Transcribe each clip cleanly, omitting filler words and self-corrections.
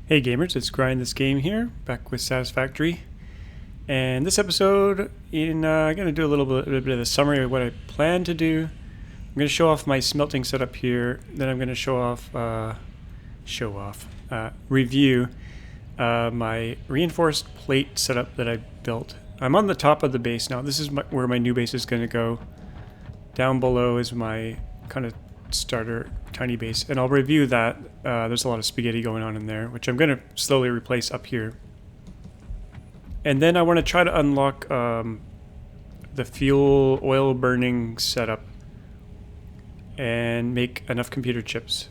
Hey gamers, it's GrindThisGame here, back with Satisfactory. And this episode, I'm going to do a little bit of a summary of what I plan to do. I'm going to show off my smelting setup here, then I'm going to review my reinforced plate setup that I built. I'm on the top of the base now. This is where my new base is going to go. Down below is my kind of starter tiny base, and I'll review that. There's a lot of spaghetti going on in there, which I'm going to slowly replace up here. And then I want to try to unlock the fuel oil burning setup and make enough computer chips.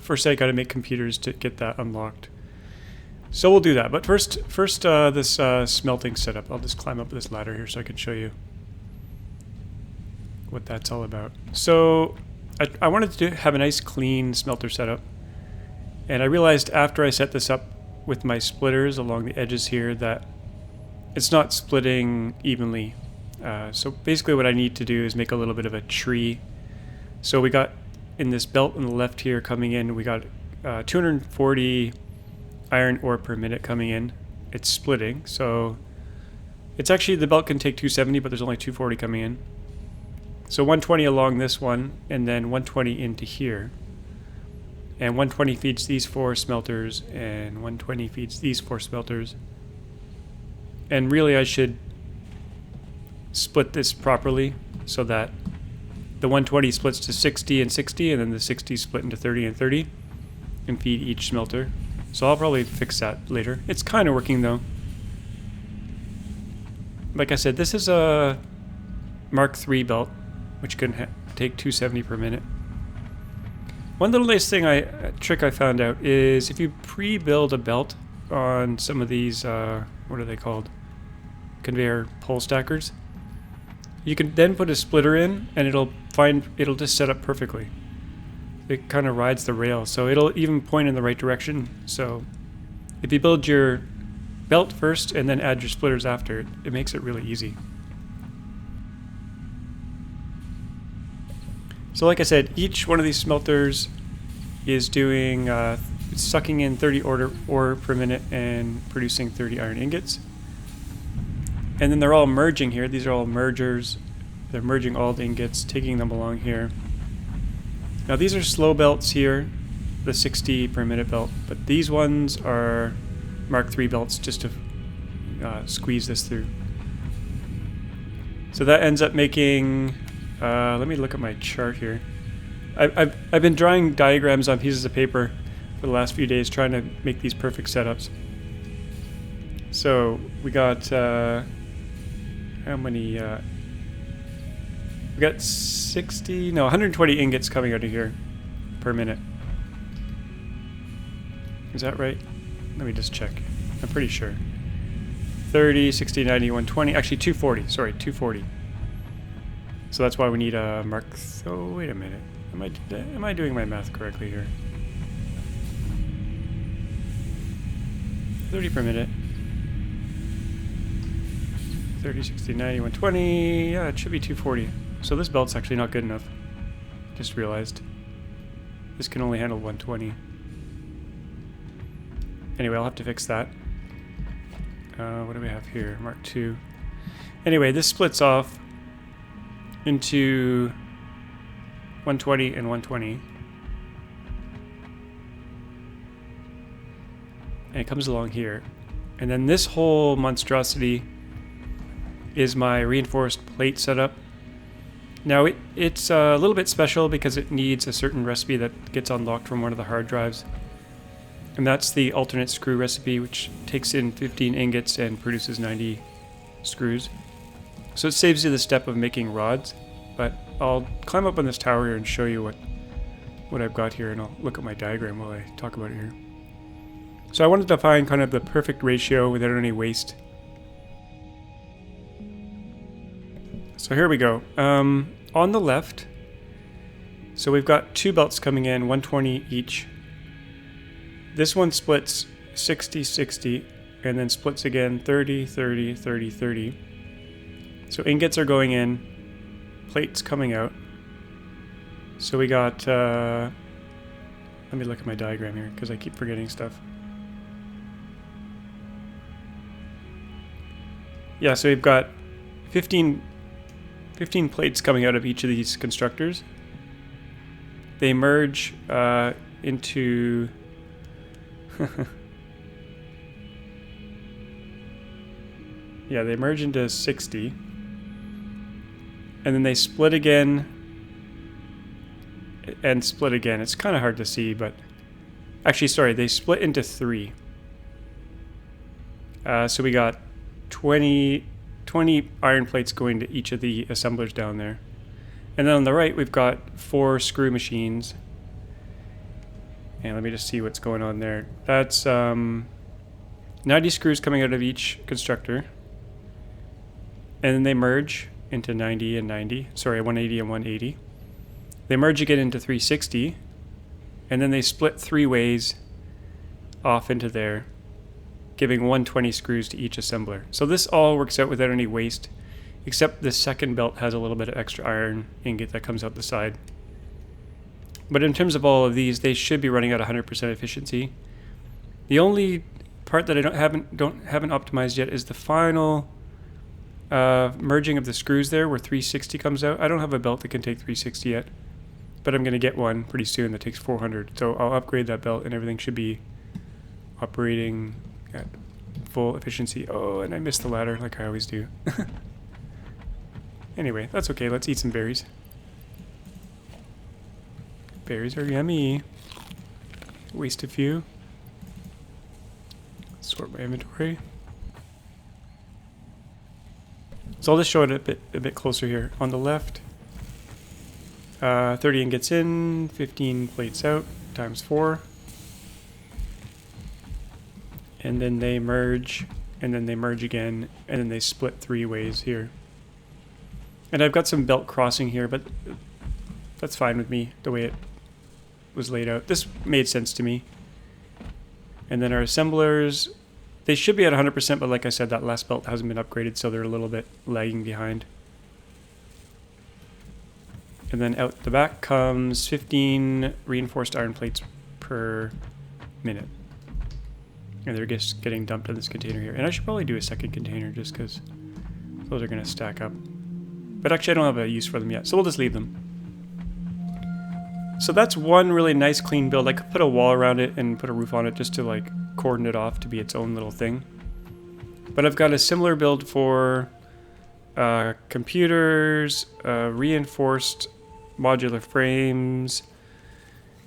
First I got to make computers to get that unlocked. So we'll do that, but first this smelting setup. I'll just climb up this ladder here so I can show you what that's all about. So I wanted to have a nice clean smelter setup, and I realized after I set this up with my splitters along the edges here that it's not splitting evenly. So basically what I need to do is make a little bit of a tree. So we got in this belt on the left here coming in, we got 240 iron ore per minute coming in. It's splitting, so it's actually, the belt can take 270, but there's only 240 coming in. So 120 along this one, and then 120 into here. And 120 feeds these 4 smelters, and 120 feeds these 4 smelters. And really I should split this properly so that the 120 splits to 60 and 60, and then the 60 split into 30 and 30, and feed each smelter. So I'll probably fix that later. It's kind of working though. Like I said, this is a Mark III belt, which can take 270 per minute. One little nice thing, trick I found out is if you pre-build a belt on some of these, what are they called? Conveyor pole stackers. You can then put a splitter in, and it'll just set up perfectly. It kind of rides the rail, so it'll even point in the right direction. So if you build your belt first and then add your splitters after, it makes it really easy. So like I said, each one of these smelters is doing, sucking in 30 ore per minute and producing 30 iron ingots. And then they're all merging here. These are all mergers. They're merging all the ingots, taking them along here. Now these are slow belts here, the 60 per minute belt, but these ones are Mark III belts just to squeeze this through. So that ends up making... let me look at my chart here. I've been drawing diagrams on pieces of paper for the last few days trying to make these perfect setups. So we got how many? We got 120 ingots coming out of here per minute. Is that right? Let me just check. I'm pretty sure. 30, 60, 90, 120. Actually 240. Sorry, 240. So that's why we need a Mark. Oh, wait a minute. Am I doing my math correctly here? 30 per minute. 30, 60, 90, 120. Yeah, it should be 240. So this belt's actually not good enough. Just realized. This can only handle 120. Anyway, I'll have to fix that. What do we have here? Mark II. Anyway, this splits off into 120 and 120. And it comes along here. And then this whole monstrosity is my reinforced plate setup. Now it's a little bit special because it needs a certain recipe that gets unlocked from one of the hard drives. And that's the alternate screw recipe, which takes in 15 ingots and produces 90 screws. So it saves you the step of making rods, but I'll climb up on this tower here and show you what I've got here, and I'll look at my diagram while I talk about it here. So I wanted to find kind of the perfect ratio without any waste. So here we go. On the left, so we've got 2 belts coming in, 120 each. This one splits 60, 60, and then splits again 30, 30, 30, 30. So ingots are going in, plates coming out. So we got, let me look at my diagram here because I keep forgetting stuff. Yeah, so we've got 15 plates coming out of each of these constructors. They merge into... yeah, they merge into 60. And then they split again and split again. It's kind of hard to see, but... Actually, sorry, they split into 3. So we got 20 iron plates going to each of the assemblers down there. And then on the right, we've got 4 screw machines. And let me just see what's going on there. That's 90 screws coming out of each constructor. And then they merge into 90 and 90. Sorry, 180 and 180. They merge again into 360. And then they split 3 ways off into there, giving 120 screws to each assembler. So this all works out without any waste, except the second belt has a little bit of extra iron ingot that comes out the side. But in terms of all of these, they should be running at 100% efficiency. The only part that I haven't optimized yet is the final merging of the screws there, where 360 comes out. I don't have a belt that can take 360 yet, but I'm going to get one pretty soon that takes 400. So I'll upgrade that belt and everything should be operating at full efficiency. Oh, and I missed the ladder like I always do. Anyway, that's okay. Let's eat some berries. Berries are yummy. Waste a few. Sort my inventory. So I'll just show it a bit closer here. On the left, 30 ingots in, 15 plates out, times 4. And then they merge, and then they merge again, and then they split 3 ways here. And I've got some belt crossing here, but that's fine with me, the way it was laid out. This made sense to me. And then our assemblers, they should be at 100%, but like I said, that last belt hasn't been upgraded, so they're a little bit lagging behind. And then out the back comes 15 reinforced iron plates per minute. And they're just getting dumped in this container here. And I should probably do a second container just because those are going to stack up. But actually I don't have a use for them yet, so we'll just leave them. So that's one really nice clean build. I could put a wall around it and put a roof on it just to like cordon it off to be its own little thing. But I've got a similar build for computers, reinforced modular frames,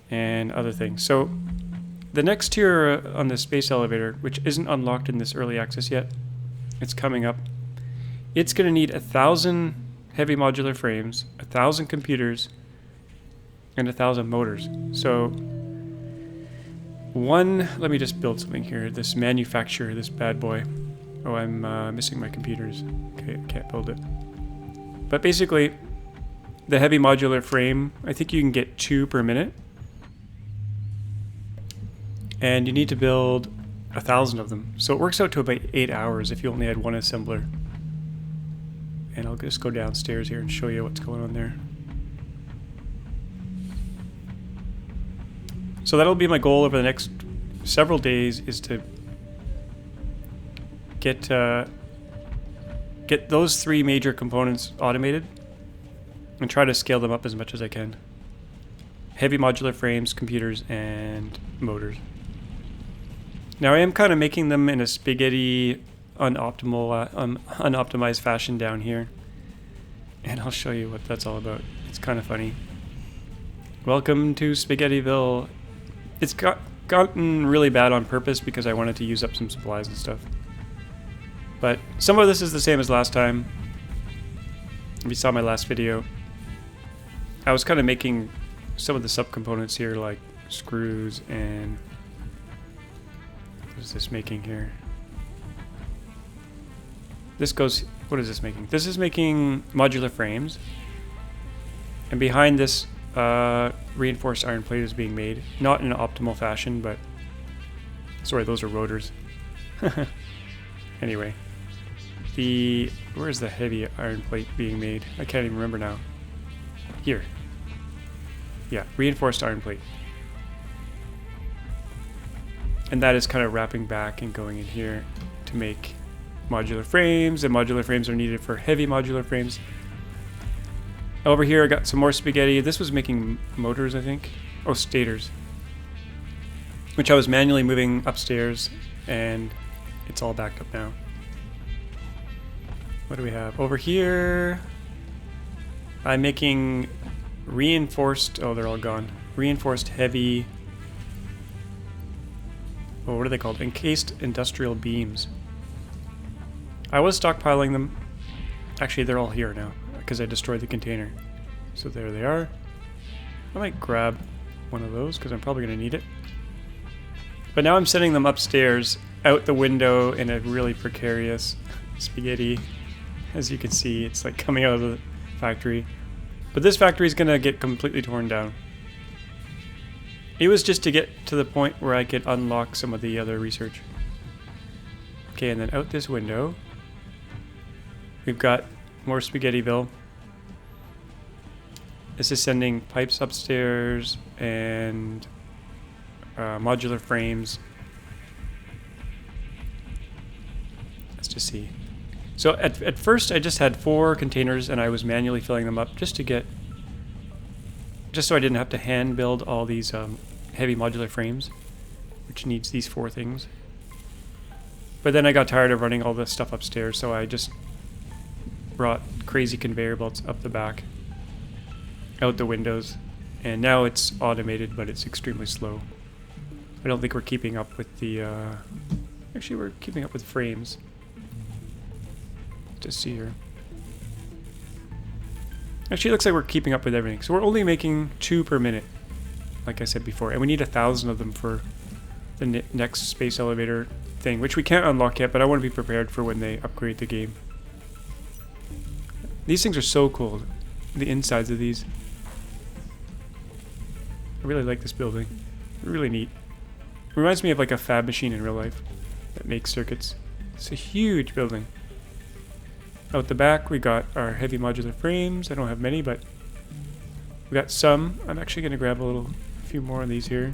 and other things. So the next tier on the space elevator, which isn't unlocked in this early access yet, it's coming up. It's going to need 1,000 heavy modular frames, 1,000 computers, and 1,000 motors. So let me just build something here. This manufacturer, this bad boy. Oh, I'm missing my computers. Okay, I can't build it. But basically, the heavy modular frame, I think you can get 2 per minute. And you need to build 1,000 of them. So it works out to about 8 hours if you only had one assembler. And I'll just go downstairs here and show you what's going on there. So that'll be my goal over the next several days, is to get those 3 major components automated and try to scale them up as much as I can. Heavy modular frames, computers, and motors. Now I am kind of making them in a spaghetti unoptimized fashion down here. And I'll show you what that's all about. It's kind of funny. Welcome to Spaghettiville. It's gotten really bad on purpose because I wanted to use up some supplies and stuff. But some of this is the same as last time. If you saw my last video, I was kind of making some of the subcomponents here, like screws and... What is this making here? This goes... What is this making? This is making modular frames. And behind this, reinforced iron plate is being made. Not in an optimal fashion, but... Sorry, those are rotors. Anyway. Where's the heavy iron plate being made? I can't even remember now. Here. Yeah, reinforced iron plate. And that is kind of wrapping back and going in here to make modular frames, and modular frames are needed for heavy modular frames. Over here I got some more spaghetti. This was making motors, I think. Oh, stators. Which I was manually moving upstairs, and it's all backed up now. What do we have? Over here, I'm making reinforced, oh, they're all gone. Reinforced heavy, oh, what are they called? Encased industrial beams. I was stockpiling them. Actually, they're all here now, because I destroyed the container. So there they are. I might grab one of those, because I'm probably going to need it. But now I'm sending them upstairs, out the window in a really precarious spaghetti. As you can see, it's like coming out of the factory. But this factory is going to get completely torn down. It was just to get to the point where I could unlock some of the other research. Okay, and then out this window, we've got more Spaghettiville. This is sending pipes upstairs and modular frames. Let's just see. So at first I just had 4 containers and I was manually filling them up just so I didn't have to hand build all these heavy modular frames, which needs these 4 things. But then I got tired of running all this stuff upstairs, so I just brought crazy conveyor belts up the back, out the windows, and now it's automated, but it's extremely slow. I don't think we're keeping up with the, actually we're keeping up with frames. Just see here. Actually, it looks like we're keeping up with everything. So we're only making 2 per minute, like I said before, and we need 1,000 of them for the next space elevator thing, which we can't unlock yet, but I want to be prepared for when they upgrade the game. These things are so cool, the insides of these. I really like this building. Really neat. Reminds me of like a fab machine in real life that makes circuits. It's a huge building. Out the back, we got our heavy modular frames. I don't have many, but we got some. I'm actually going to grab a few more of these here.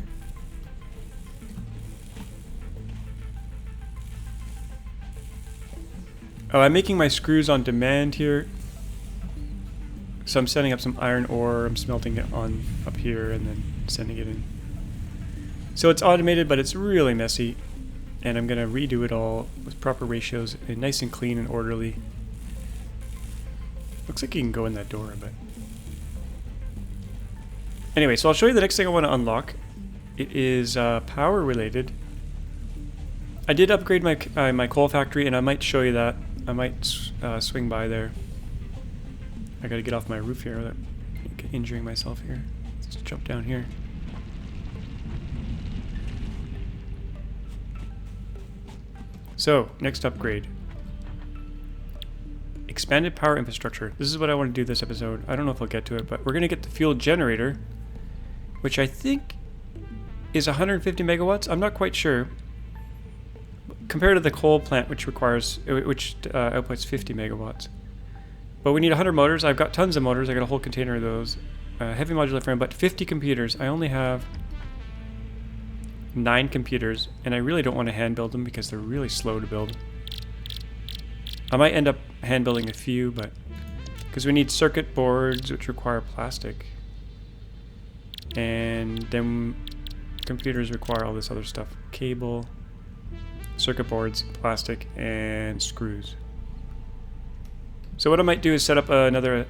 Oh, I'm making my screws on demand here. So I'm setting up some iron ore. I'm smelting it on up here and then sending it in. So it's automated, but it's really messy. And I'm going to redo it all with proper ratios and nice and clean and orderly. Looks like you can go in that door, but... Anyway, so I'll show you the next thing I want to unlock. It is power related. I did upgrade my coal factory, and I might show you that. I might swing by there. I gotta get off my roof here without injuring myself here. Let's jump down here. So, next upgrade. Expanded power infrastructure. This is what I want to do this episode. I don't know if I'll get to it, but we're going to get the fuel generator, which I think is 150 megawatts. I'm not quite sure. Compared to the coal plant, which outputs 50 megawatts. But we need 100 motors. I've got tons of motors. I got a whole container of those. Heavy modular frame, but 50 computers. I only have 9 computers, and I really don't want to hand build them because they're really slow to build. I might end up hand building a few, but because we need circuit boards, which require plastic, and then computers require all this other stuff: cable, circuit boards, plastic, and screws. So what I might do is set up another,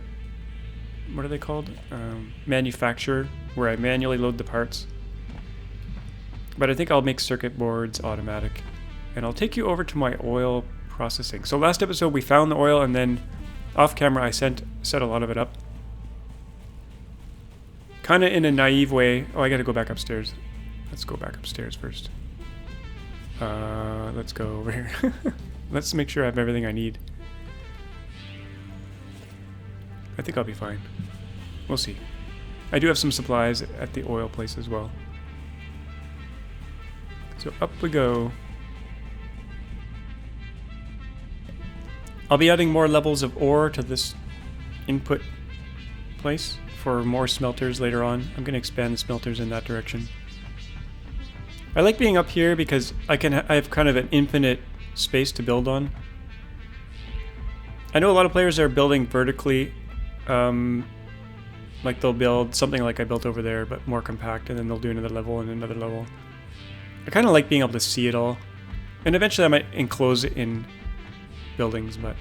what are they called? Manufacturer, where I manually load the parts. But I think I'll make circuit boards automatic. And I'll take you over to my oil processing. So last episode we found the oil, and then off camera I set a lot of it up. Kind of in a naive way. Oh, I gotta go back upstairs. Let's go back upstairs first. Let's go over here. Let's make sure I have everything I need. I think I'll be fine. We'll see. I do have some supplies at the oil place as well. So up we go. I'll be adding more levels of ore to this input place for more smelters later on. I'm going to expand the smelters in that direction. I like being up here because I have kind of an infinite space to build on. I know a lot of players are building vertically. Like they'll build something like I built over there, but more compact, and then they'll do another level and another level. I kind of like being able to see it all. And eventually I might enclose it in buildings, but...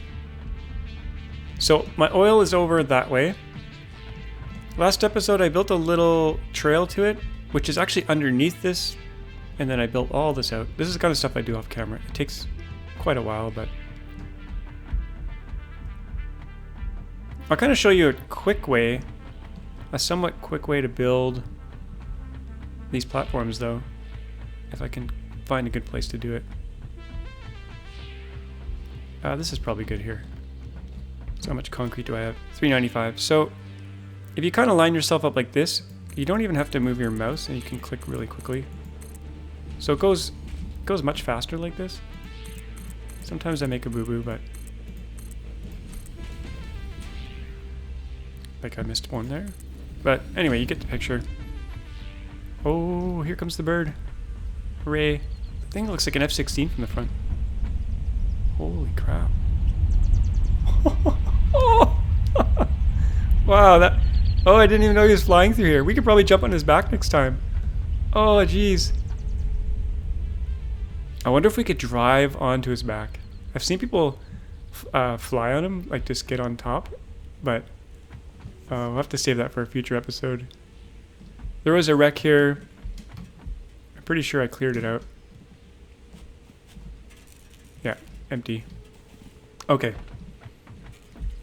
So my oil is over that way. Last episode I built a little trail to it, which is actually underneath this, and then I built all this out. This is the kind of stuff I do off camera. It takes quite a while, but... I'll kind of show you a quick way, a somewhat quick way to build these platforms though, if I can find a good place to do it. This is probably good here. So how much concrete do I have? 395. So if you kind of line yourself up like this, you don't even have to move your mouse and you can click really quickly. So it goes much faster like this. Sometimes I make a boo-boo, but like I missed one there. But anyway, you get the picture. Oh, here comes the bird. Hooray. The thing looks like an F-16 from the front. Holy crap. Wow, that... Oh, I didn't even know he was flying through here. We could probably jump on his back next time. Oh, jeez. I wonder if we could drive onto his back. I've seen people fly on him, like just get on top, but we'll have to save that for a future episode. There was a wreck here. I'm pretty sure I cleared it out. Yeah, empty. Okay.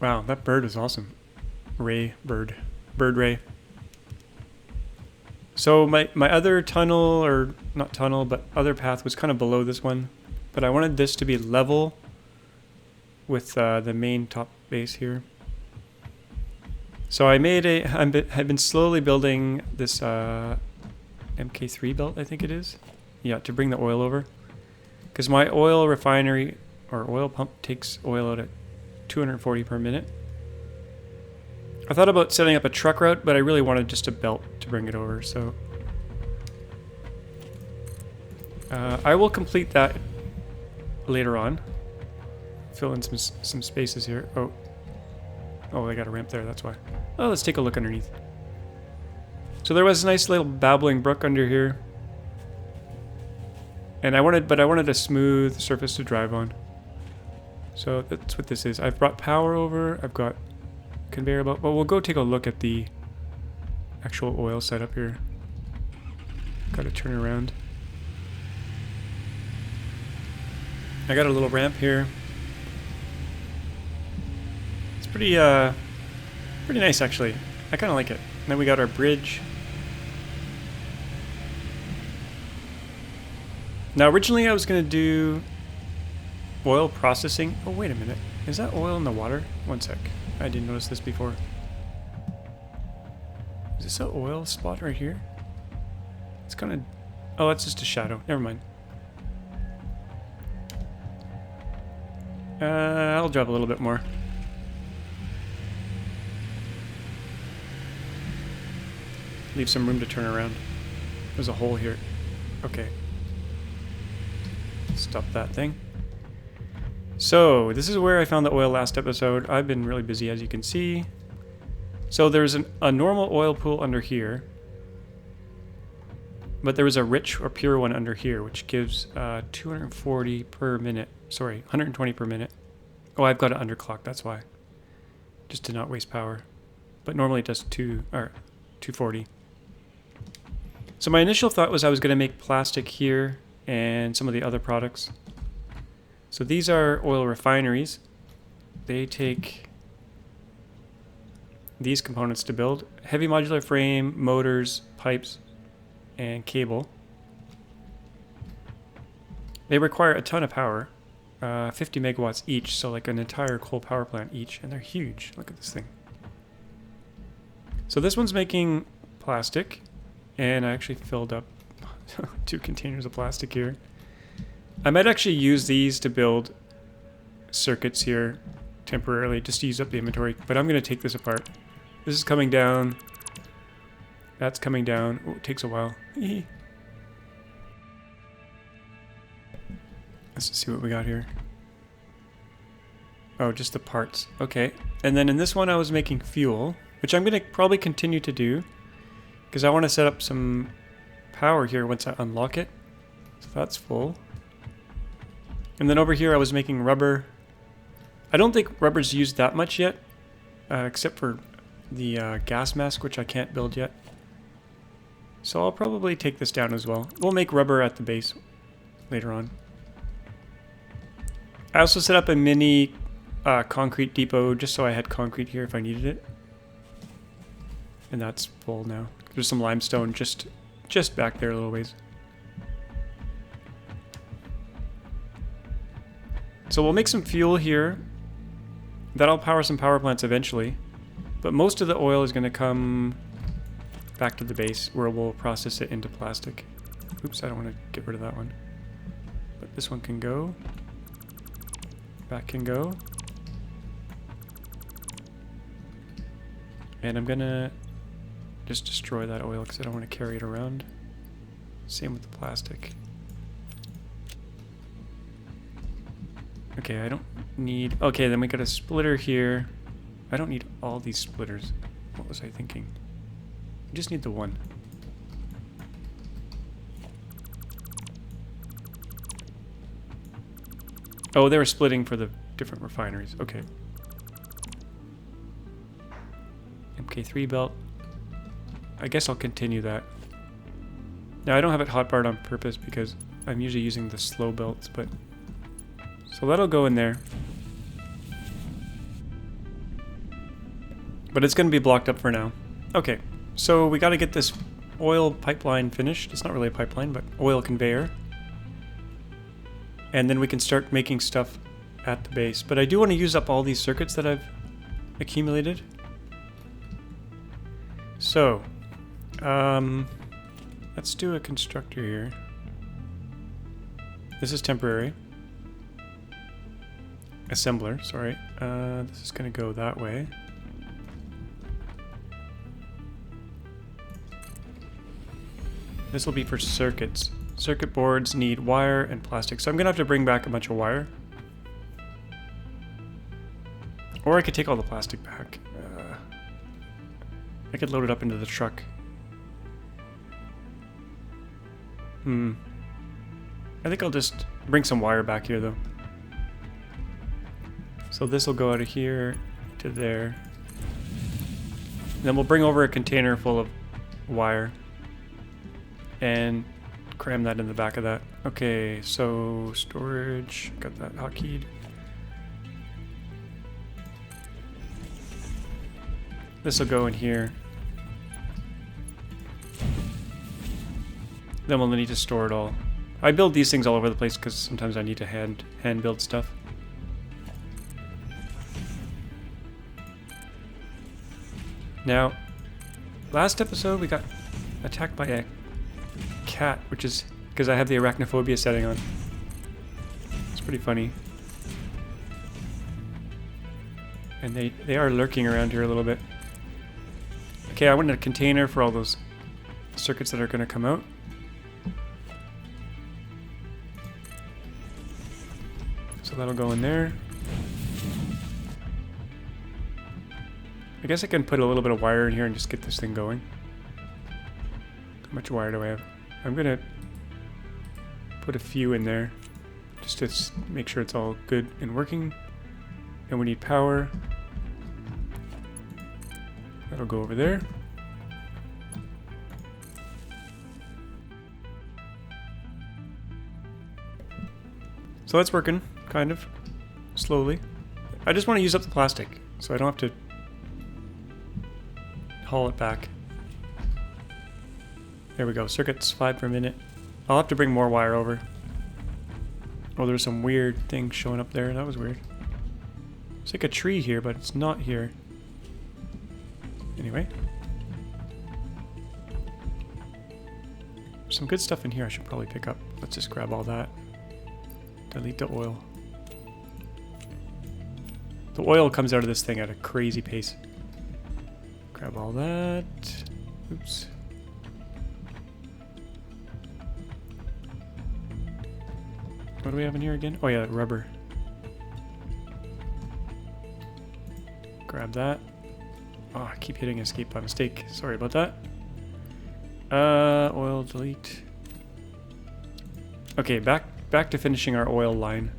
Wow, that bird is awesome. Bird Ray. So my other tunnel, or not tunnel, but other path was kind of below this one. But I wanted this to be level with the main top base here. So I made I've been slowly building this MK3 belt, I think it is. Yeah, to bring the oil over. Because my oil refinery, or oil pump, takes oil out at 240 per minute. I thought about setting up a truck route, but I really wanted just a belt to bring it over, so... I will complete that later on. Fill in some spaces here. Oh, I got a ramp there, that's why. Oh, let's take a look underneath. So there was a nice little babbling brook under here. And I wanted a smooth surface to drive on. So that's what this is. I've brought power over, I've got conveyor belt, but we'll go take a look at the actual oil setup here. Gotta turn around. I got a little ramp here. It's pretty nice actually. I kinda like it. And then we got our bridge. Now originally I was gonna do oil processing. Oh, wait a minute. Is that oil in the water? One sec. I didn't notice this before. Is this an oil spot right here? It's kind of... Oh, that's just a shadow. Never mind. I'll drop a little bit more. Leave some room to turn around. There's a hole here. Okay. Stop that thing. So, this is where I found the oil last episode. I've been really busy, as you can see. So there's a normal oil pool under here. But there was a rich or pure one under here, which gives 240 per minute. Sorry, 120 per minute. Oh, I've got it underclocked, that's why. Just to not waste power. But normally it does 240. So my initial thought was I was going to make plastic here and some of the other products. So these are oil refineries. They take these components to build. Heavy modular frame, motors, pipes, and cable. They require a ton of power. 50 megawatts each, so like an entire coal power plant each. And they're huge. Look at this thing. So this one's making plastic. And I actually filled up 2 containers of plastic here. I might actually use these to build circuits here temporarily, just to use up the inventory. But I'm going to take this apart. This is coming down. That's coming down. Oh, it takes a while. Let's just see what we got here. Oh, just the parts. Okay. And then in this one I was making fuel, which I'm going to probably continue to do because I want to set up some power here once I unlock it. So that's full. And then over here I was making rubber. I don't think rubber's used that much yet, except for the gas mask, which I can't build yet. So I'll probably take this down as well. We'll make rubber at the base later on. I also set up a mini concrete depot just so I had concrete here if I needed it. And that's full now. There's some limestone just back there a little ways. So we'll make some fuel here. That'll power some power plants eventually. But most of the oil is going to come back to the base where we'll process it into plastic. Oops, I don't want to get rid of that one. But this one can go. That can go. And I'm going to just destroy that oil because I don't want to carry it around. Same with the plastic. Okay, I don't need... Okay, then we got a splitter here. I don't need all these splitters. What was I thinking? I just need the one. Oh, they were splitting for the different refineries. Okay. MK3 belt. I guess I'll continue that. Now, I don't have it hotbarred on purpose because I'm usually using the slow belts, but... So that'll go in there. But it's going to be blocked up for now. Okay, so we got to get this oil pipeline finished. It's not really a pipeline, but oil conveyor. And then we can start making stuff at the base. But I do want to use up all these circuits that I've accumulated. So, let's do a constructor here. This is temporary. Assembler, sorry. This is going to go that way. This will be for circuits. Circuit boards need wire and plastic, so I'm going to have to bring back a bunch of wire. Or I could take all the plastic back. I could load it up into the truck. I think I'll just bring some wire back here, though. So this will go out of here to there. And then we'll bring over a container full of wire. And cram that in the back of that. Okay, so storage, got that hotkeyed. This will go in here. Then we'll need to store it all. I build these things all over the place because sometimes I need to hand build stuff. Now, last episode we got attacked by a cat, which is because I have the arachnophobia setting on. It's pretty funny. And they are lurking around here a little bit. Okay, I wanted a container for all those circuits that are going to come out. So that'll go in there. I guess I can put a little bit of wire in here and just get this thing going. How much wire do I have? I'm going to put a few in there just to make sure it's all good and working. And we need power. That'll go over there. So that's working, kind of, slowly. I just want to use up the plastic, so I don't have to haul it back. There we go, circuits 5 per minute. I'll have to bring more wire over. Oh, there's some weird thing showing up there. That was weird. It's like a tree here, but it's not here. Anyway. Some good stuff in here I should probably pick up. Let's just grab all that. Delete the oil. The oil comes out of this thing at a crazy pace. Grab all that. Oops. What do we have in here again? Oh yeah, rubber. Grab that. Oh, I keep hitting escape by mistake. Sorry about that. Oil delete. Okay, back to finishing our oil line.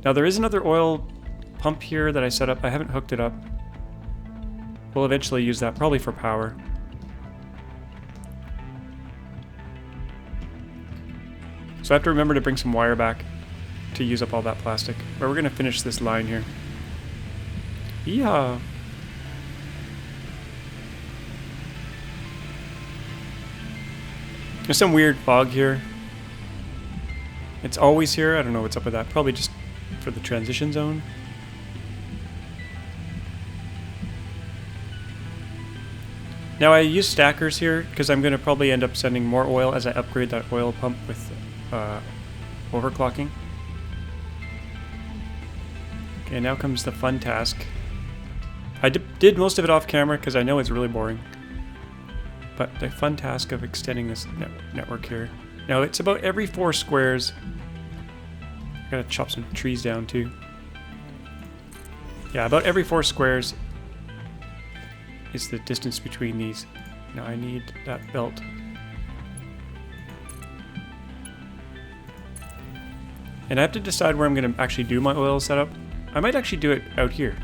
Now there is another oil pump here that I set up. I haven't hooked it up. We'll eventually use that, probably for power. So I have to remember to bring some wire back to use up all that plastic. But we're going to finish this line here. Yeah. There's some weird fog here. It's always here. I don't know what's up with that. Probably just for the transition zone. Now I use stackers here because I'm going to probably end up sending more oil as I upgrade that oil pump with overclocking. Okay, now comes the fun task. I did most of it off camera because I know it's really boring. But the fun task of extending this network here. Now it's about every 4 squares. I gotta chop some trees down too. Yeah, about every 4 squares is the distance between these. Now I need that belt. And I have to decide where I'm going to actually do my oil setup. I might actually do it out here.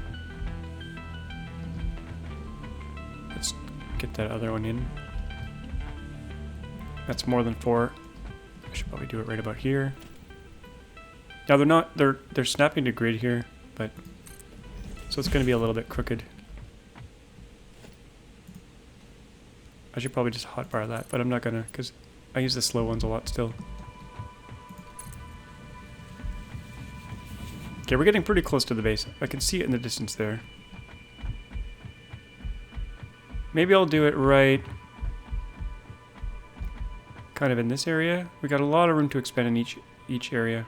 Let's get that other one in. That's more than 4. I should probably do it right about here. Now they're snapping to grid here, but so it's going to be a little bit crooked. I should probably just hotbar that, but I'm not gonna, because I use the slow ones a lot still. Okay, we're getting pretty close to the base. I can see it in the distance there. Maybe I'll do it right kind of in this area. We got a lot of room to expand in each area.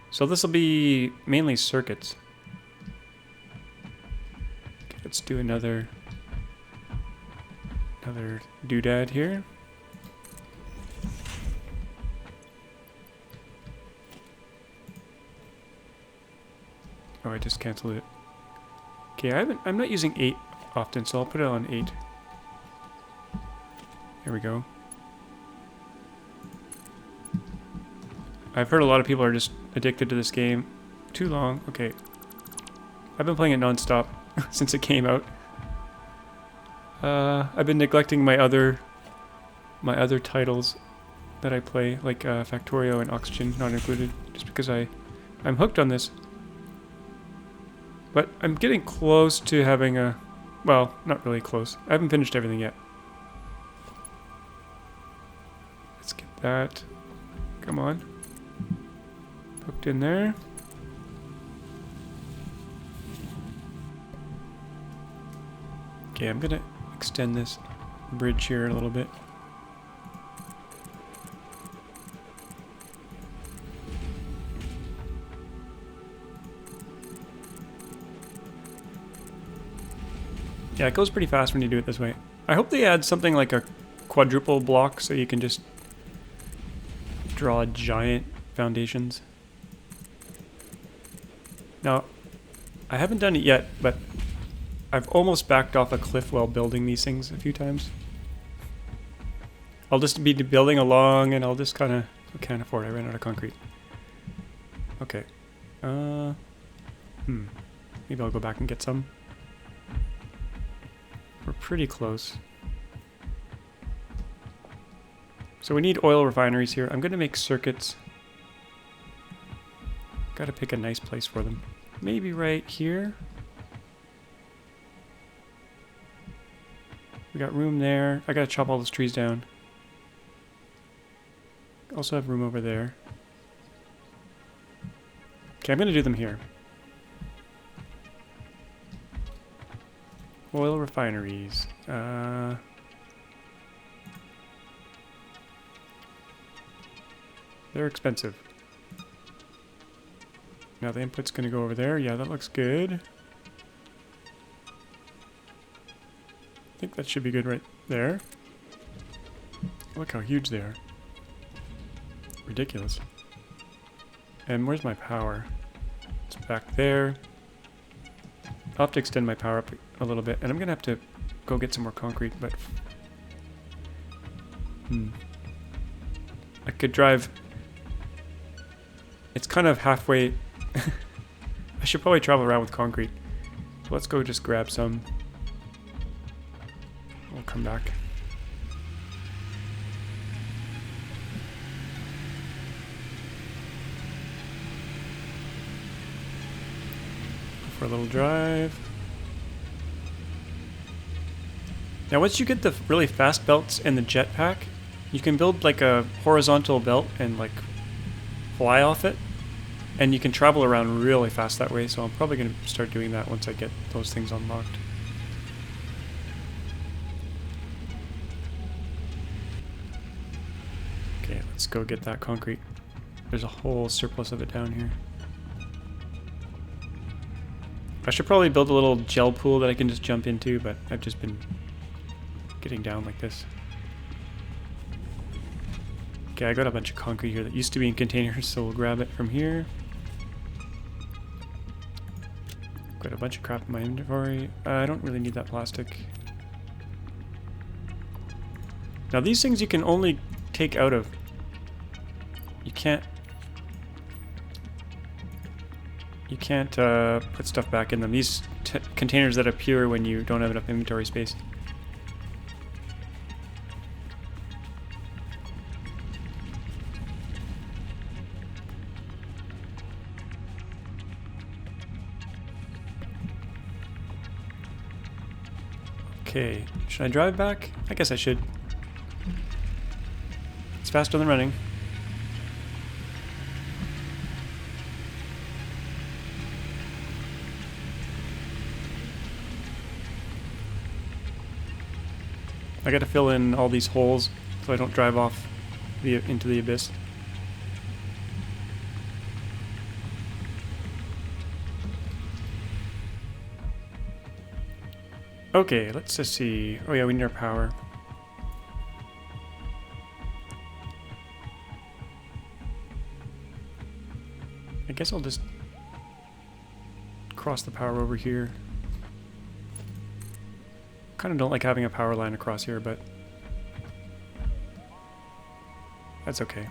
So this will be mainly circuits. Okay, let's do another doodad here. Oh, I just canceled it. Okay, I'm not using 8 often, so I'll put it on 8. There we go. I've heard a lot of people are just addicted to this game. Too long. Okay. I've been playing it non-stop since it came out. I've been neglecting my other titles that I play, like Factorio and Oxygen, not included, just because I'm hooked on this. But I'm getting close to having a... Well, not really close. I haven't finished everything yet. Let's get that. Come on. Hooked in there. Okay, I'm gonna extend this bridge here a little bit. Yeah, it goes pretty fast when you do it this way. I hope they add something like a quadruple block so you can just draw giant foundations. Now, I haven't done it yet, but I've almost backed off a cliff while building these things a few times. I'll just be building along and I'll just kind of... I can't afford it, I ran out of concrete. Okay. Maybe I'll go back and get some. We're pretty close. So we need oil refineries here. I'm going to make circuits. Gotta pick a nice place for them. Maybe right here. We got room there. I gotta chop all those trees down. Also have room over there. Okay, I'm gonna do them here. Oil refineries. They're expensive. Now the input's going to go over there. Yeah, that looks good. I think that should be good right there. Look how huge they are. Ridiculous. And where's my power? It's back there. I'll have to extend my power up a little bit, and I'm gonna have to go get some more concrete, but I could drive. It's kind of halfway. I should probably travel around with concrete. So let's go just grab some. We'll come back. For a little drive. Now once you get the really fast belts and the jetpack, you can build like a horizontal belt and like fly off it, and you can travel around really fast that way, so I'm probably going to start doing that once I get those things unlocked. Okay, let's go get that concrete. There's a whole surplus of it down here. I should probably build a little gel pool that I can just jump into, but I've just been getting down like this. Okay, I got a bunch of concrete here that used to be in containers, so we'll grab it from here. Got a bunch of crap in my inventory. I don't really need that plastic. Now these things you can only take out of. You can't put stuff back in them. These containers that appear when you don't have enough inventory space. Okay, should I drive back? I guess I should. It's faster than running. I gotta fill in all these holes so I don't drive off into the abyss. Okay, let's just see. Oh yeah, we need our power. I guess I'll just cross the power over here. Kind of don't like having a power line across here, but that's okay.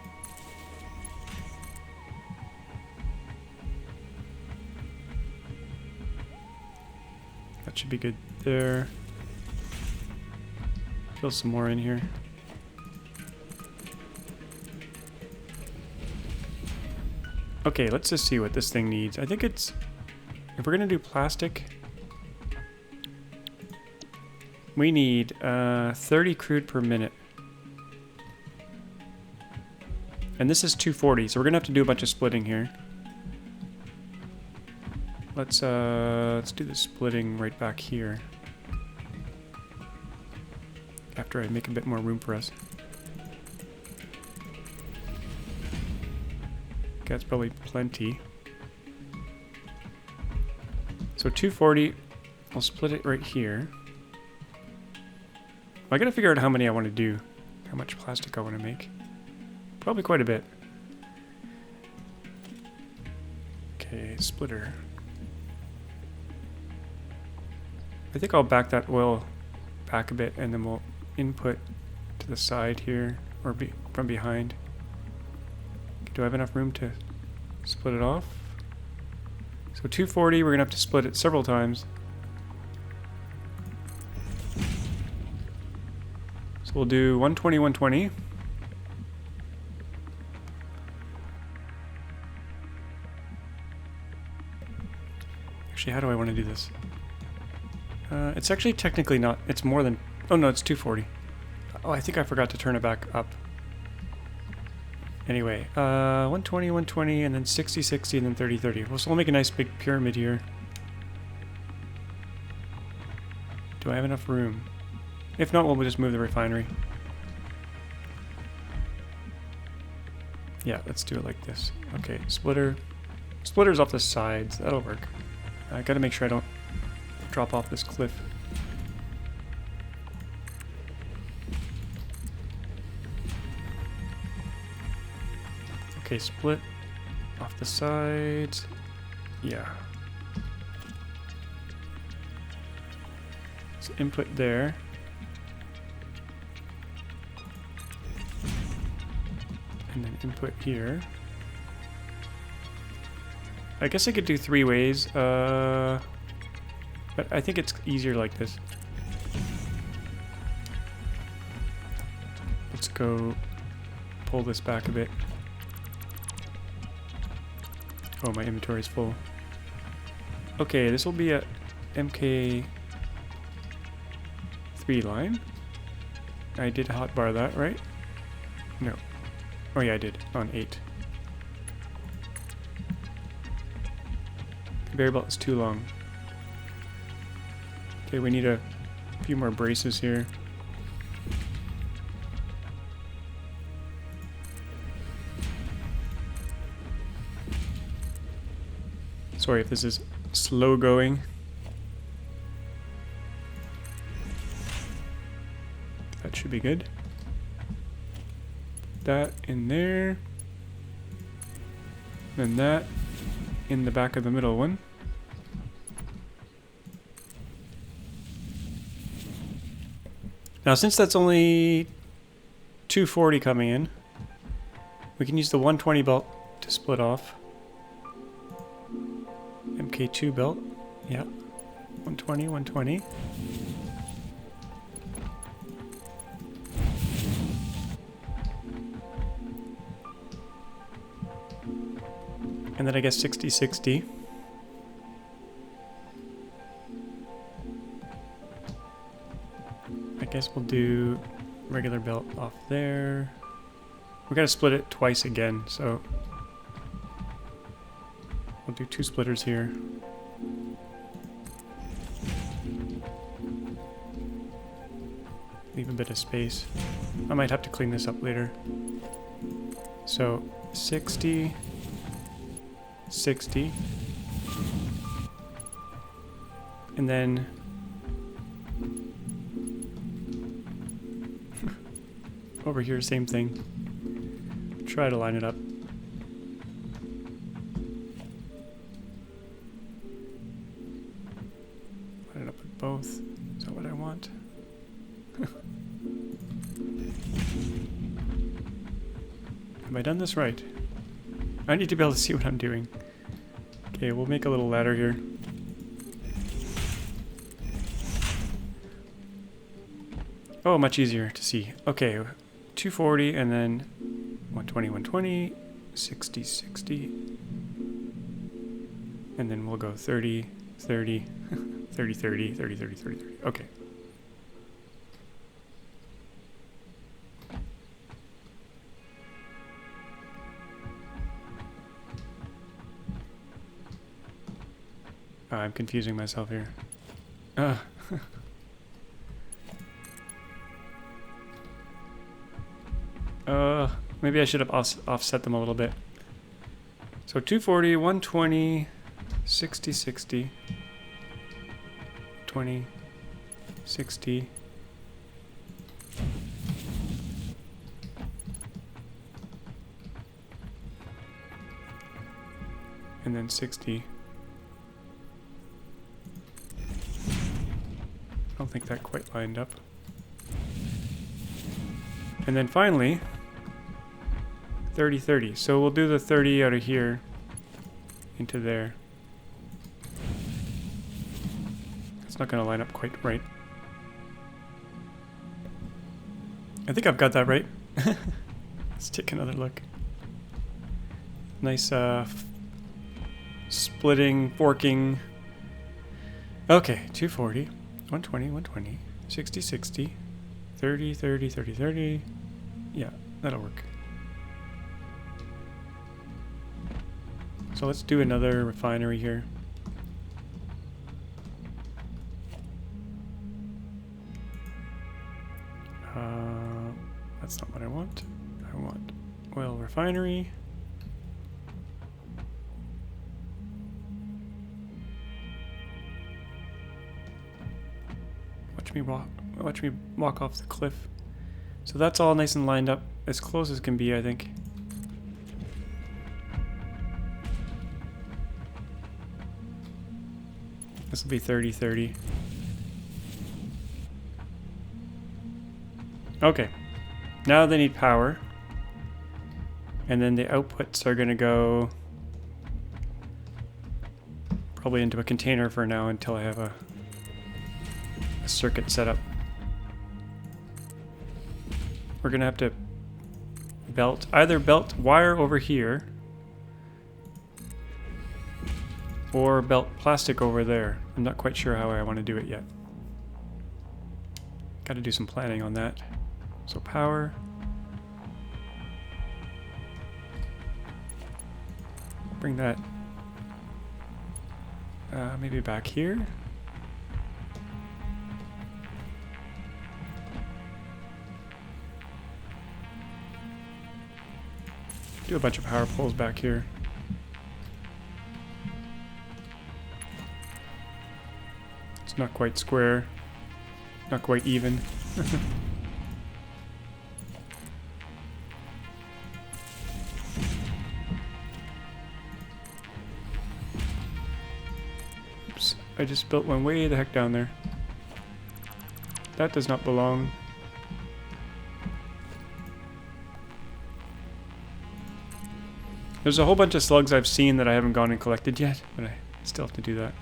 That should be good there. Fill some more in here. Okay, let's just see what this thing needs. I think it's, if we're gonna do plastic, we need 30 crude per minute. And this is 240, so we're gonna have to do a bunch of splitting here. Let's do the splitting right back here. After I make a bit more room for us. Okay, that's probably plenty. So 240, I'll split it right here. I gotta figure out how many I want to do. How much plastic I want to make. Probably quite a bit. Okay, splitter. I think I'll back that oil back a bit and then we'll input to the side here, or from behind. Do I have enough room to split it off? So 240, we're gonna have to split it several times. So we'll do 120, 120. Actually, how do I want to do this? It's actually technically not, it's more than, oh no, it's 240. Oh, I think I forgot to turn it back up. Anyway, 120, 120, and then 60, 60, and then 30, 30. Well, so we'll make a nice big pyramid here. Do I have enough room? If not, we'll just move the refinery. Yeah, let's do it like this. Okay, splitter. Splitter's off the sides, that'll work. I gotta make sure I don't drop off this cliff. Okay, split off the sides. Yeah. So input there. And then input here. I guess I could do 3 ways, but I think it's easier like this. Let's go pull this back a bit. Oh, my inventory is full. Okay, this will be a MK3 line. I did hotbar that, right? No. Oh yeah, I did, on 8. Conveyor belt is too long. Okay, we need a few more braces here. Sorry if this is slow going. That should be good. That in there. Then that in the back of the middle one. Now since that's only 240 coming in, we can use the 120 belt to split off. MK2 belt, yeah. 120, 120. And then I guess 60, 60. I guess we'll do regular belt off there. We gotta split it twice again, so we'll do 2 splitters here. Leave a bit of space. I might have to clean this up later. So 60, 60, and then over here, same thing. Try to line it up. Line it up with both. Is that what I want? Have I done this right? I need to be able to see what I'm doing. Okay, we'll make a little ladder here. Oh, much easier to see. Okay, 240 and then 120, 120, 60, 60. And then we'll go 30, 30, 30, 30, 30, 30, 30, 30. Okay. I'm confusing myself here. Maybe I should have offset them a little bit. So 240, 120, 60, 60, 20, 60. And then 60. I don't think that quite lined up. And then finally, 30, 30. So we'll do the 30 out of here into there. It's not going to line up quite right. I think I've got that right. Let's take another look. Nice splitting, forking. Okay, 240, 120, 120, 60, 60, 30, 30, 30, 30. Yeah, that'll work. So let's do another refinery here. That's not what I want. I want oil refinery. Watch me walk off the cliff. So that's all nice and lined up, as close as can be, I think. This will be 30-30. Okay. Now they need power. And then the outputs are going to go probably into a container for now until I have a circuit set up. We're going to have to either belt wire over here or belt plastic over there. I'm not quite sure how I want to do it yet. Got to do some planning on that. So power. Bring that maybe back here. Do a bunch of power poles back here. It's not quite square, not quite even. Oops, I just built one way the heck down there. That does not belong. There's a whole bunch of slugs I've seen that I haven't gone and collected yet, but I still have to do that.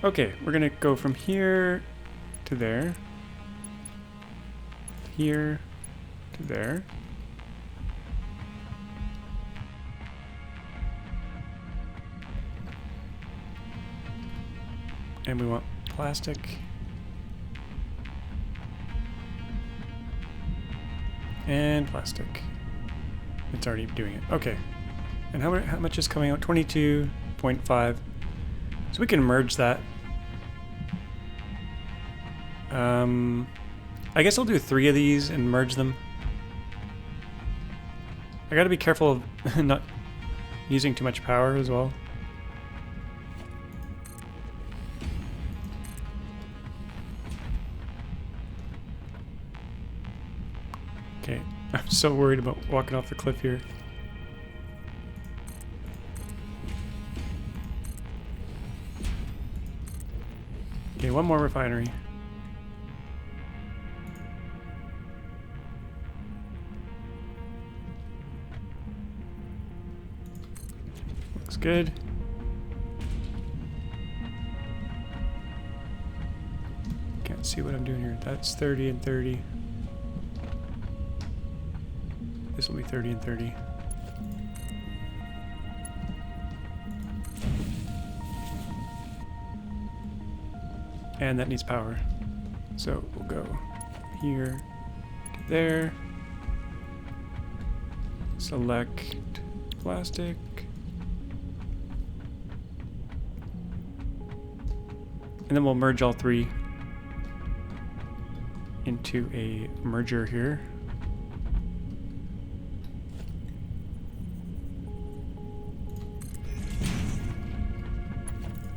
Okay, we're gonna go from here to there. Here to there. And we want plastic. And plastic. It's already doing it. Okay. And how much is coming out? 22.5. So we can merge that. I guess I'll do 3 of these and merge them. I gotta be careful of not using too much power as well. Okay, I'm so worried about walking off the cliff here. Okay, one more refinery. Looks good. Can't see what I'm doing here. That's 30 and 30. This will be 30 and 30. And that needs power. So we'll go here to there. Select plastic. And then we'll merge all 3 into a merger here.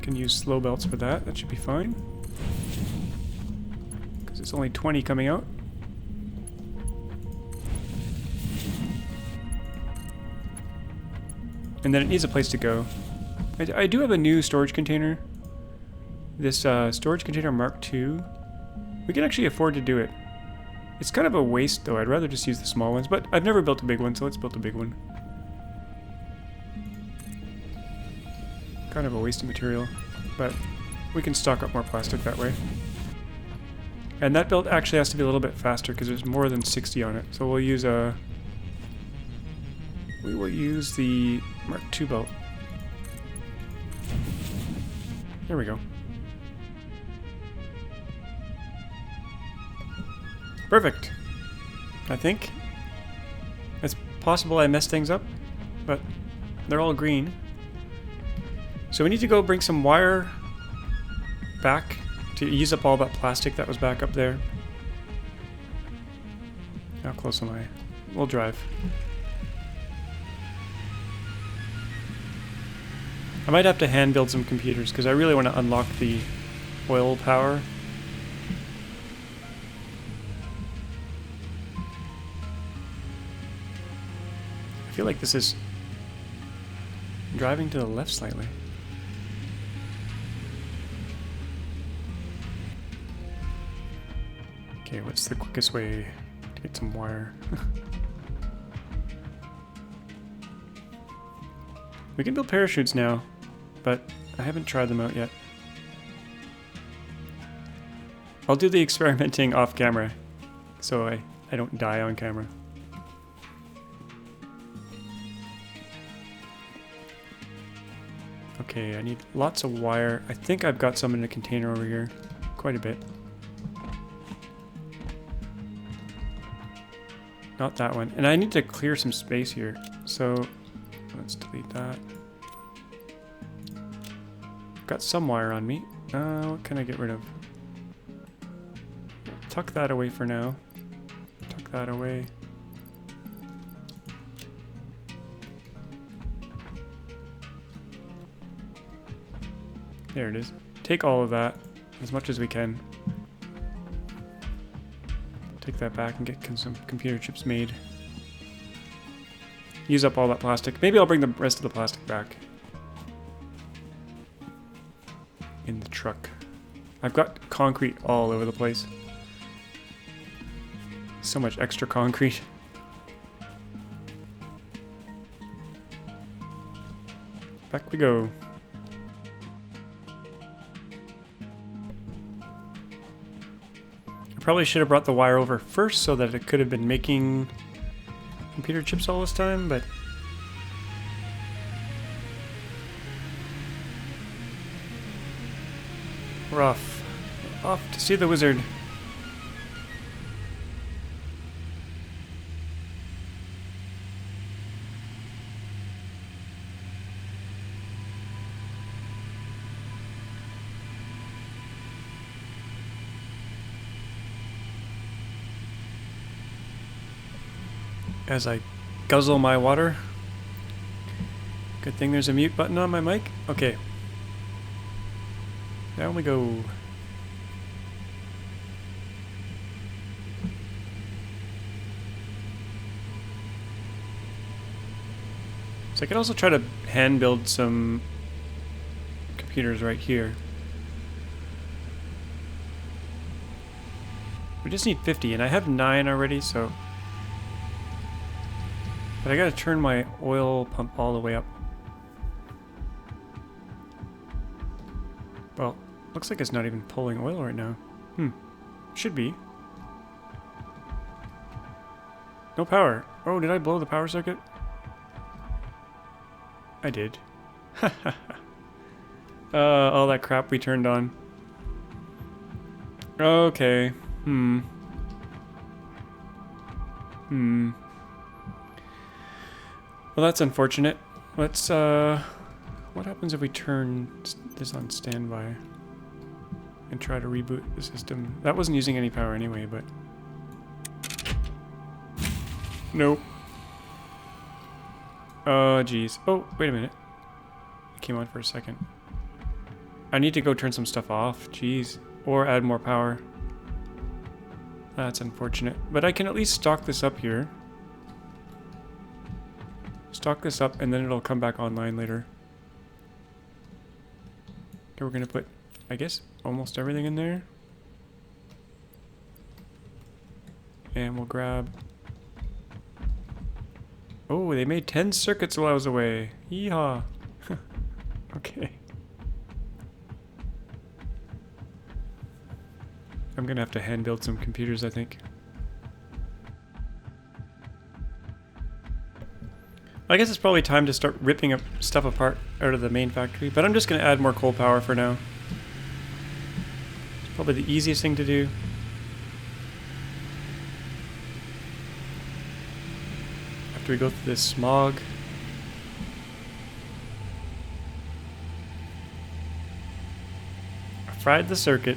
Can use slow belts for that. That should be fine. Because it's only 20 coming out. And then it needs a place to go. I do have a new storage container. This storage container Mark II. We can actually afford to do it. It's kind of a waste though. I'd rather just use the small ones. But I've never built a big one, so let's build a big one. Kind of a waste of material, but we can stock up more plastic that way. And that build actually has to be a little bit faster because there's more than 60 on it. So we'll use we will use the Mark II belt. There we go. Perfect. I think it's possible I messed things up, but they're all green. So we need to go bring some wire back to use up all that plastic that was back up there. How close am I? We'll drive. I might have to hand build some computers because I really want to unlock the oil power. I feel like this is driving to the left slightly. Okay, what's the quickest way to get some wire? We can build parachutes now, but I haven't tried them out yet. I'll do the experimenting off camera, so I don't die on camera. Okay, I need lots of wire. I think I've got some in a container over here. Quite a bit. Not that one. And I need to clear some space here, so let's delete that. Got some wire on me. What can I get rid of? Tuck that away for now. Tuck that away. There it is. Take all of that, as much as we can. Take that back and get some computer chips made. Use up all that plastic. Maybe I'll bring the rest of the plastic back. In the truck. I've got concrete all over the place. So much extra concrete. Back we go. I probably should have brought the wire over first so that it could have been making computer chips all this time, but we're off. Off to see the wizard. As I guzzle my water. Good thing there's a mute button on my mic. Okay. Down we go. So I could also try to hand build some computers right here. We just need 50, and I have 9 already, so... But I gotta turn my oil pump all the way up. Well, looks like it's not even pulling oil right now. Should be. No power. Oh, did I blow the power circuit? I did. All that crap we turned on. Okay. Well, that's unfortunate. Let's, what happens if we turn this on standby and try to reboot the system? That wasn't using any power anyway, but... Nope. Oh, geez. Oh, wait a minute. It came on for a second. I need to go turn some stuff off. Jeez. Or add more power. That's unfortunate. But I can at least stock this up here. Stock this up, and then it'll come back online later. Okay, we're gonna put, I guess, almost everything in there. And we'll grab... Oh, they made 10 circuits while I was away. Yeehaw. Okay. I'm gonna have to hand build some computers, I think. I guess it's probably time to start ripping up stuff apart out of the main factory, but I'm just going to add more coal power for now. It's probably the easiest thing to do. After we go through this smog. I fried the circuit.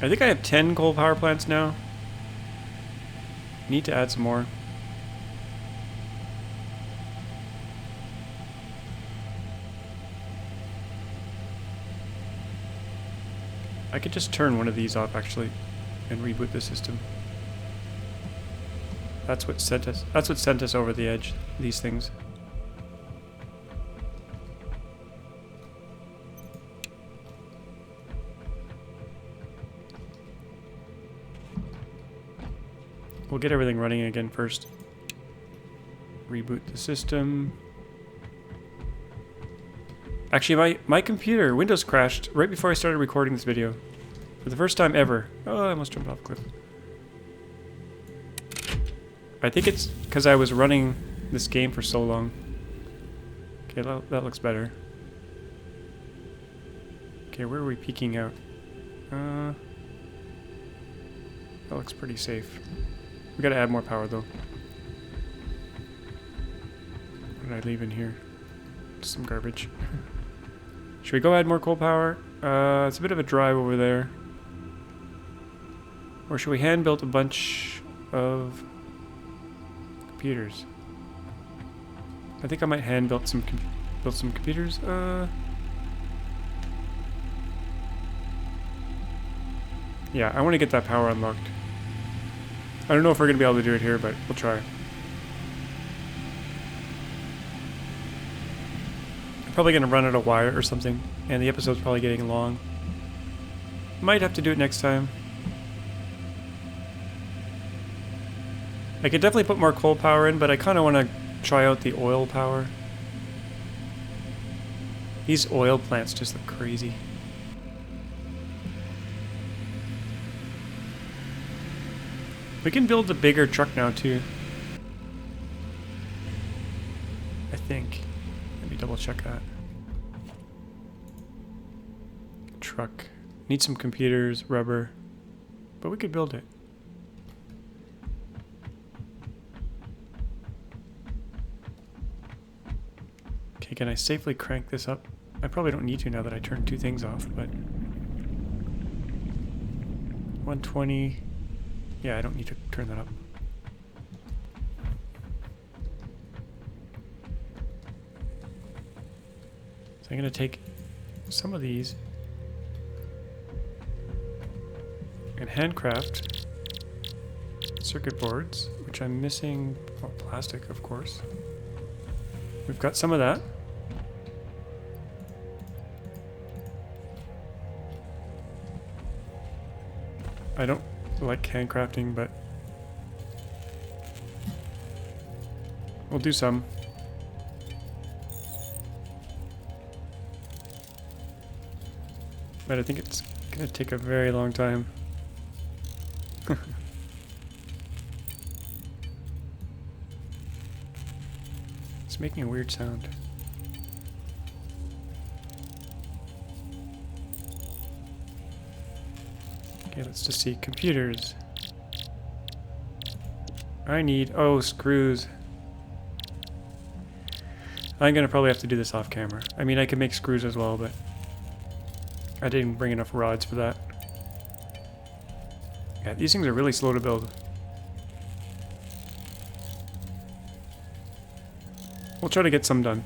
I think I have 10 coal power plants now. Need to add some more. I could just turn one of these off actually and reboot the system. That's what sent us over the edge, these things. We'll get everything running again first. Reboot the system. Actually, my computer, Windows crashed right before I started recording this video. For the first time ever. Oh, I almost jumped off a cliff. I think it's because I was running this game for so long. Okay, that looks better. Okay, where are we peeking out? That looks pretty safe. We gotta add more power though. What did I leave in here? Just some garbage. Should we go add more coal power? It's a bit of a drive over there. Or should we hand build a bunch of computers? I think I might hand build some computers. Yeah, I want to get that power unlocked. I don't know if we're gonna be able to do it here, but we'll try. I'm probably gonna run out of wire or something, and the episode's probably getting long. Might have to do it next time. I could definitely put more coal power in, but I kind of want to try out the oil power. These oil plants just look crazy. We can build a bigger truck now too. I think. Let me double check that. Truck. Need some computers, rubber. But we could build it. Okay, can I safely crank this up? I probably don't need to now that I turned two things off, but 120. Yeah, I don't need to turn that up. So I'm going to take some of these and handcraft circuit boards, which I'm missing. Oh, plastic, of course. We've got some of that. I don't like handcrafting, but we'll do some. But I think it's gonna take a very long time. It's making a weird sound. Okay, let's just see. Computers. I need... oh, screws. I'm gonna probably have to do this off camera. I mean, I could make screws as well, but I didn't bring enough rods for that. Yeah, these things are really slow to build. We'll try to get some done.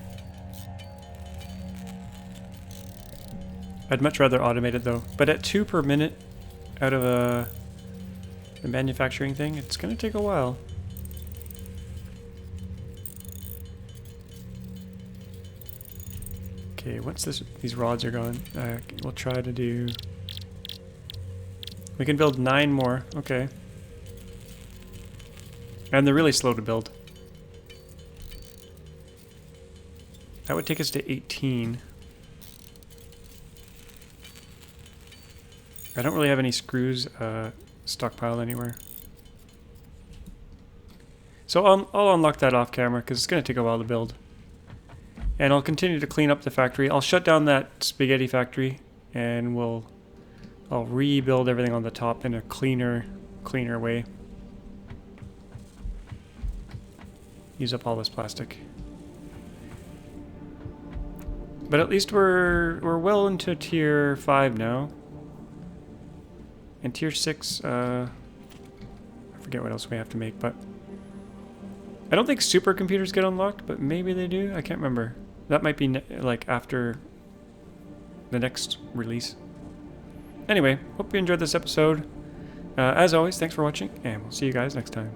I'd much rather automate it though. But at 2 per minute out of the manufacturing thing, it's gonna take a while. Okay, once these rods are gone, we'll try to do... we can build 9 more, okay. And they're really slow to build. That would take us to 18. I don't really have any screws stockpiled anywhere. So I'll unlock that off camera because it's going to take a while to build. And I'll continue to clean up the factory. I'll shut down that spaghetti factory and I'll rebuild everything on the top in a cleaner way. Use up all this plastic. But at least we're well into tier 5 now. And tier 6, I forget what else we have to make, but I don't think supercomputers get unlocked, but maybe they do. I can't remember. That might be like after the next release. Anyway, hope you enjoyed this episode. As always, thanks for watching, and we'll see you guys next time.